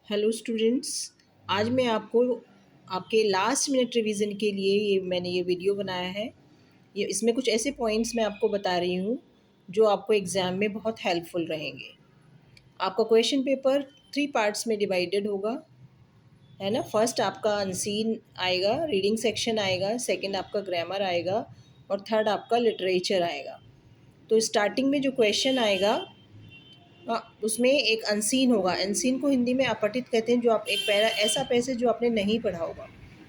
Hello students. आज मैं आपको आपके लास्ट मिनट रिवीजन के लिए मैंने ये वीडियो बनाया है। ये इसमें कुछ ऐसे पॉइंट्स मैं आपको बता रही हूँ जो आपको एग्ज़ाम में बहुत हेल्पफुल रहेंगे। आपका क्वेश्चन पेपर 3 पार्ट्स में डिवाइडेड होगा, है ना। फर्स्ट आपका अनसीन आएगा, रीडिंग सेक्शन आएगा, सेकंड आपका ग्रामर आएगा और थर्ड आपका लिटरेचर आएगा। तो स्टार्टिंग में जो क्वेश्चन आएगा उसमें एक अनसीन होगा। अनसीन को हिंदी में अपठित कहते हैं, जो आप एक ऐसा पैसेज जो आपने नहीं पढ़ा होगा,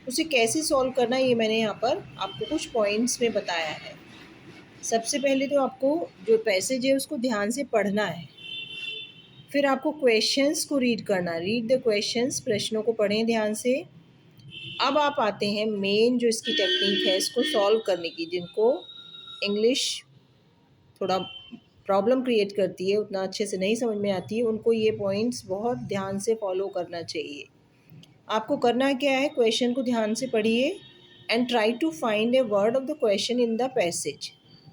उसे कैसे सॉल्व करना है ये मैंने यहाँ पर आपको कुछ पॉइंट्स में बताया है। सबसे पहले तो आपको जो पैसेज है उसको ध्यान से पढ़ना है, फिर आपको क्वेश्चंस को रीड करना, रीड द क्वेश्चंस, प्रश्नों को पढ़ें ध्यान से। अब आप आते हैं मेन जो इसकी टेक्निक है इसको सॉल्व करने की। जिनको इंग्लिश थोड़ा प्रॉब्लम क्रिएट करती है, उतना अच्छे से नहीं समझ में आती है, उनको ये पॉइंट्स बहुत ध्यान से फॉलो करना चाहिए। आपको करना क्या है, क्वेश्चन को ध्यान से पढ़िए and try to find a word of the question in the passage.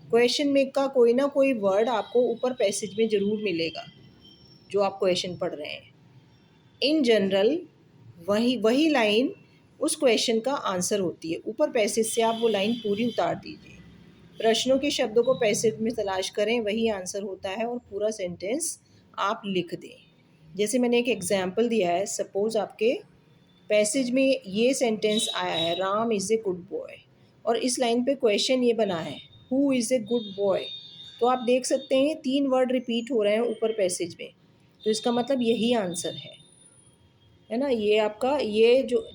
Question में का कोई ना कोई वर्ड आपको ऊपर पैसेज में ज़रूर मिलेगा जो आप क्वेश्चन पढ़ रहे हैं। इन जनरल वही लाइन उस क्वेश्चन का आंसर होती है। ऊपर पैसेज से आप वो लाइन पूरी उतार दीजिए। प्रश्नों के शब्दों को पैसेज में तलाश करें, वही आंसर होता है, और पूरा सेंटेंस आप लिख दें। जैसे मैंने एक एग्जाम्पल दिया है, सपोज़ आपके पैसेज में ये सेंटेंस आया है, Ram is a good boy, और इस लाइन पे क्वेश्चन ये बना है, who is a good boy. तो आप देख सकते हैं 3 वर्ड रिपीट हो रहे हैं ऊपर पैसेज में, तो इसका मतलब यही आंसर है ना। ये आपका ये जो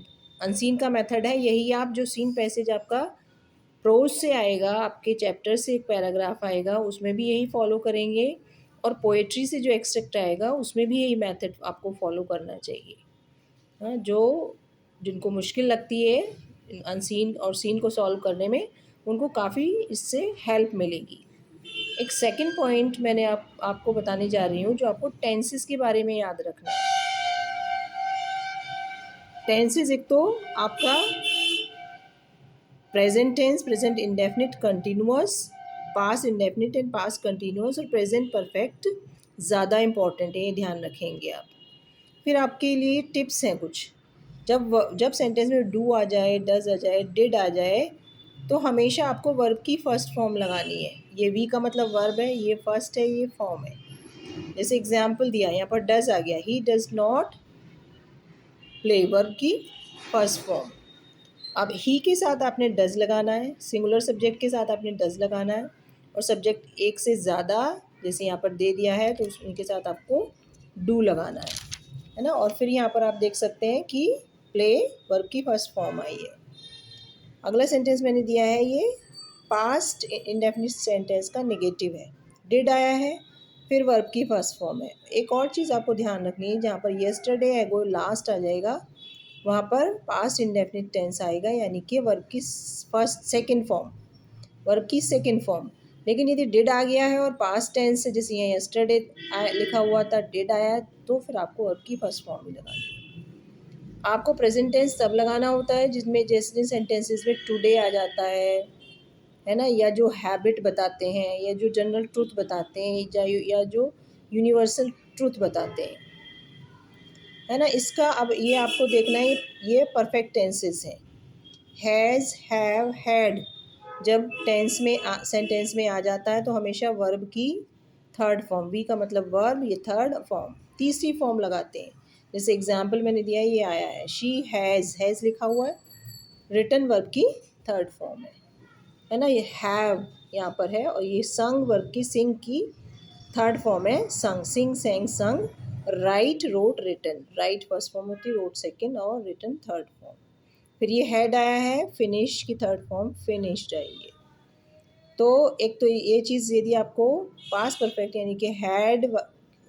अनसीन का मेथड है, यही आप जो सीन पैसेज आपका प्रोज से आएगा, आपके चैप्टर से एक पैराग्राफ आएगा, उसमें भी यही फॉलो करेंगे, और पोएट्री से जो एक्सट्रैक्ट आएगा उसमें भी यही मेथड आपको फॉलो करना चाहिए। हाँ, जो जिनको मुश्किल लगती है अनसीन और सीन को सॉल्व करने में, उनको काफ़ी इससे हेल्प मिलेगी। एक सेकंड पॉइंट मैंने आपको बताने जा रही हूँ, जो आपको टेंसेस के बारे में याद रखना है। टेंसेस एक तो आपका present tense, present indefinite continuous, past indefinite and past continuous, और प्रेजेंट परफेक्ट ज़्यादा इम्पॉर्टेंट है, ये ध्यान रखेंगे आप। फिर आपके लिए टिप्स हैं कुछ। जब सेंटेंस में डू आ जाए, डज आ जाए, डिड आ जाए, तो हमेशा आपको वर्ब की फर्स्ट फॉर्म लगानी है। ये वी का मतलब वर्ब है, ये फर्स्ट है, ये फॉर्म है। जैसे एग्जाम्पल दिया, यहाँ पर डज आ गया, he does not play, verb की फर्स्ट फॉर्म। अब ही के साथ आपने डज लगाना है, सिंगुलर सब्जेक्ट के साथ आपने डज लगाना है, और सब्जेक्ट एक से ज़्यादा जैसे यहाँ पर दे दिया है तो उनके साथ आपको डू लगाना है ना। और फिर यहाँ पर आप देख सकते हैं कि प्ले वर्ब की फर्स्ट फॉर्म आई है। अगला सेंटेंस मैंने दिया है, ये पास्ट इंडेफिनिट सेंटेंस का नेगेटिव है, डिड आया है, फिर वर्ब की फर्स्ट फॉर्म है। एक और चीज़ आपको ध्यान रखनी है, जहाँ पर येस्टरडे एगो लास्ट आ जाएगा, वहाँ पर पास्ट इंडेफिनिट टेंस आएगा, यानी कि वर्ब की सेकंड फॉर्म। लेकिन यदि डिड आ गया है और पास्ट टेंस से, जैसे यहाँ यस्टरडे लिखा हुआ था, डिड आया, तो फिर आपको वर्ब की फर्स्ट फॉर्म ही लगानी है। आपको प्रेजेंट टेंस तब लगाना होता है जिसमें जैसे सेंटेंसेस में टुडे आ जाता है ना, या जो हैबिट बताते हैं, या जो जनरल ट्रूथ बताते हैं, या जो यूनिवर्सल ट्रूथ बताते हैं, है ना। इसका अब ये आपको देखना है, ये परफेक्ट टेंसेस हैं। हैज़, हैव, हैड जब सेंटेंस में आ जाता है तो हमेशा वर्ब की थर्ड फॉर्म, वी का मतलब वर्ब, ये थर्ड फॉर्म, तीसरी फॉर्म लगाते हैं। जैसे एग्जाम्पल मैंने दिया, ये आया है, शी हैज़ लिखा हुआ है, रिटन वर्ब की थर्ड फॉर्म है ना। ये हैव यहाँ पर है, और ये संग वर्ब की, सिंग की थर्ड फॉर्म है, संग, sing, sang, sung. Write, wrote, written, write first form होती है, रोट सेकंड, और रिटन थर्ड फॉर्म। फिर ये हैड आया है, फिनिश की थर्ड फॉर्म, फिनिश्ड आएगी। तो एक तो ये चीज़, यदि आपको पास्ट परफेक्ट यानी कि हैड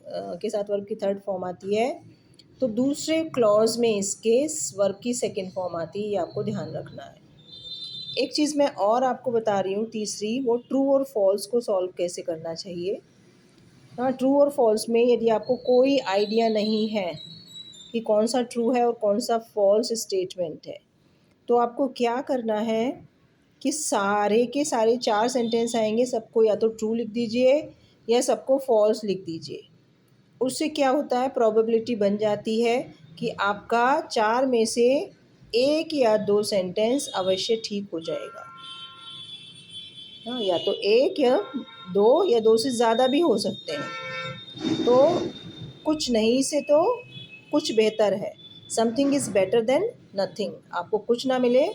के साथ वर्ब की थर्ड फॉर्म आती है, तो दूसरे क्लॉज में इसके वर्ब की सेकंड फॉर्म आती है, ये आपको ध्यान रखना है। एक चीज़ मैं और आपको बता रही हूँ तीसरी, वो ट्रू और फॉल्स को सॉल्व कैसे करना चाहिए। हाँ, ट्रू और फॉल्स में यदि आपको कोई आइडिया नहीं है कि कौन सा ट्रू है और कौन सा फॉल्स स्टेटमेंट है, तो आपको क्या करना है कि सारे के सारे 4 सेंटेंस आएंगे, सबको या तो ट्रू लिख दीजिए या सबको फॉल्स लिख दीजिए। उससे क्या होता है, प्रोबेबिलिटी बन जाती है कि आपका 4 में से 1 या 2 सेंटेंस अवश्य ठीक हो जाएगा। हाँ, या तो 1 या 2 या 2 से ज़्यादा भी हो सकते हैं। तो कुछ नहीं से तो कुछ बेहतर है। Something is better than nothing. आपको कुछ ना मिले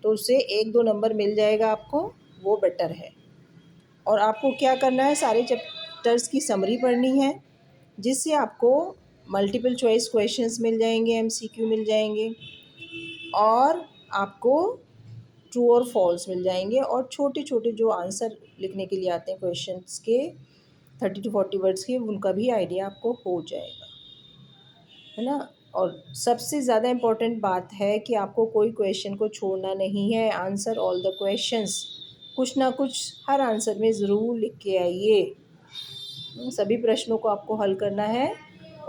तो उससे 1-2 नंबर मिल जाएगा आपको, वो बेटर है। और आपको क्या करना है, सारे चैप्टर्स की समरी पढ़नी है, जिससे आपको मल्टीपल चॉइस क्वेश्चंस मिल जाएंगे, एमसीक्यू मिल जाएंगे, और आपको ट्रू और फॉल्स मिल जाएंगे, और छोटे छोटे जो आंसर लिखने के लिए आते हैं क्वेश्चंस के 30 to 40 वर्ड्स के, उनका भी आइडिया आपको हो जाएगा, है ना। और सबसे ज़्यादा इम्पोर्टेंट बात है कि आपको कोई क्वेश्चन को छोड़ना नहीं है। आंसर ऑल द क्वेश्चंस, कुछ ना कुछ हर आंसर में ज़रूर लिख के आइए। सभी प्रश्नों को आपको हल करना है।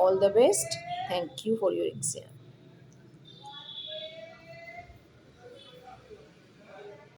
All the best. Thank you for your exam.